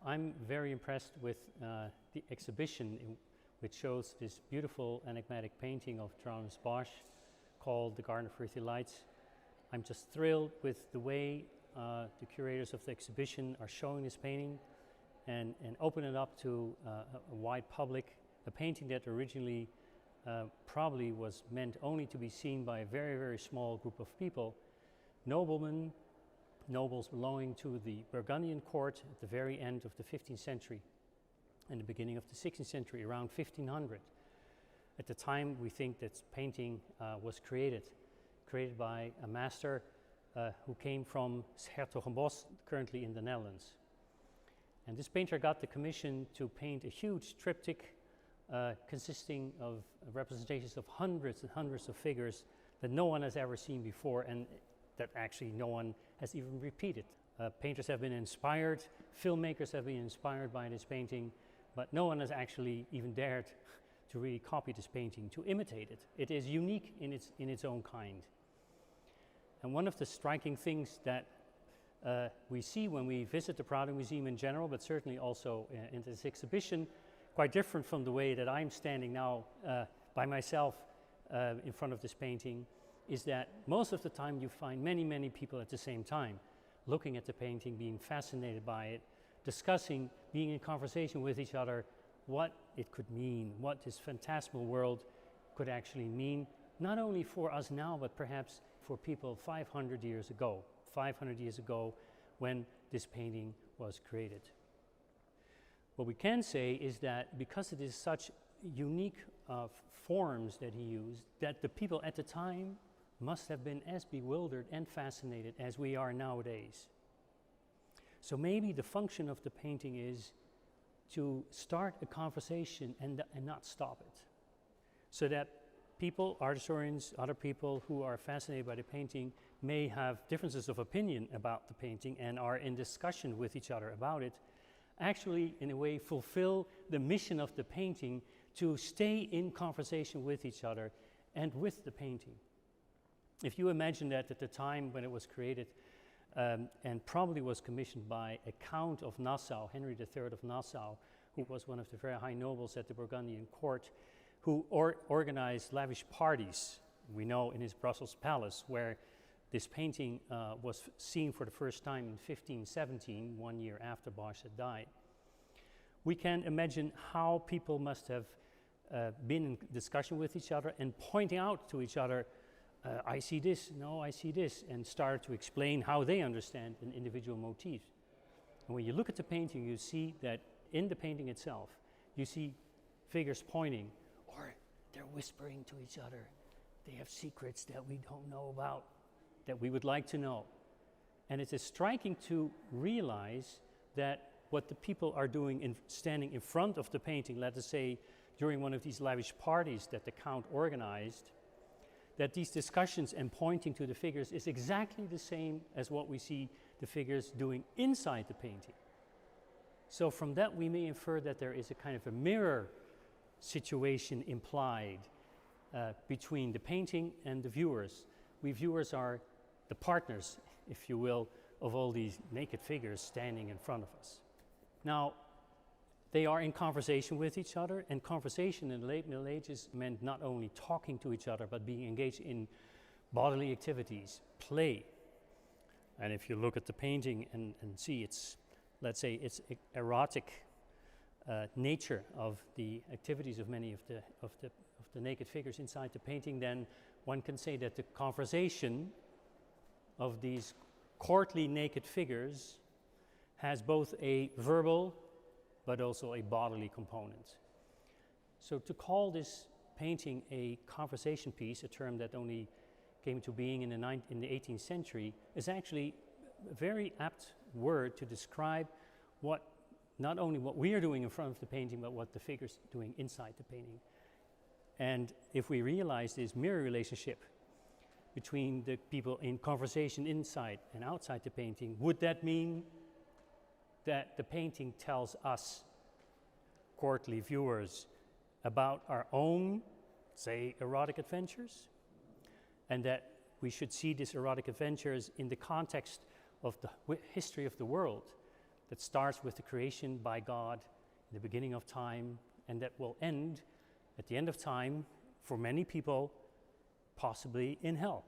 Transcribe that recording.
I'm very impressed with the exhibition which shows this beautiful enigmatic painting of Hieronymus Bosch called The Garden of Earthly Lights. I'm just thrilled with the way the curators of the exhibition are showing this painting and open it up to a wide public, a painting that originally probably was meant only to be seen by a very, very small group of people, nobles belonging to the Burgundian court at the very end of the 15th century and the beginning of the 16th century, around 1500. At the time, we think that painting was created by a master who came from Bosch, currently in the Netherlands. And this painter got the commission to paint a huge triptych consisting of representations of hundreds and hundreds of figures that no one has ever seen before, and that actually no one has even repeated. Painters have been inspired, filmmakers have been inspired by this painting, but no one has actually even dared to really copy this painting, to imitate it. It is unique in its own kind. And one of the striking things that we see when we visit the Prado Museum in general, but certainly also in this exhibition, quite different from the way that I'm standing now by myself in front of this painting, is that most of the time you find many, many people at the same time looking at the painting, being fascinated by it, discussing, being in conversation with each other, what it could mean, what this phantasmal world could actually mean, not only for us now, but perhaps for people 500 years ago when this painting was created. What we can say is that because it is such unique forms that he used, that the people at the time must have been as bewildered and fascinated as we are nowadays. So maybe the function of the painting is to start a conversation and not stop it, so that people, art historians, other people who are fascinated by the painting may have differences of opinion about the painting and are in discussion with each other about it, actually in a way fulfill the mission of the painting to stay in conversation with each other and with the painting. If you imagine that at the time when it was created and probably was commissioned by a Count of Nassau, Henry III of Nassau, who was one of the very high nobles at the Burgundian court, who organized lavish parties, we know in his Brussels palace, where this painting was seen for the first time in 1517, 1 year after Bosch had died. We can imagine how people must have been in discussion with each other and pointing out to each other, I see this, no, I see this, and start to explain how they understand an individual motif. And when you look at the painting, you see that in the painting itself, you see figures pointing, or they're whispering to each other. They have secrets that we don't know about, that we would like to know. And it is striking to realize that what the people are doing standing in front of the painting, let us say during one of these lavish parties that the Count organized, that these discussions and pointing to the figures is exactly the same as what we see the figures doing inside the painting. So from that we may infer that there is a kind of a mirror situation implied between the painting and the viewers. We viewers are the partners, if you will, of all these naked figures standing in front of us. Now, they are in conversation with each other, and conversation in the late Middle Ages meant not only talking to each other, but being engaged in bodily activities, play. And if you look at the painting and see its, let's say, its erotic nature of the activities of many of the naked figures inside the painting, then one can say that the conversation of these courtly naked figures has both a verbal but also a bodily component. So to call this painting a conversation piece, a term that only came into being in the 18th century, is actually a very apt word to describe what, not only what we are doing in front of the painting, but what the figures are doing inside the painting. And if we realize this mirror relationship between the people in conversation inside and outside the painting, would that mean that the painting tells us, courtly viewers, about our own, say, erotic adventures? And that we should see these erotic adventures in the context of the history of the world, that starts with the creation by God in the beginning of time, and that will end at the end of time for many people, possibly in hell.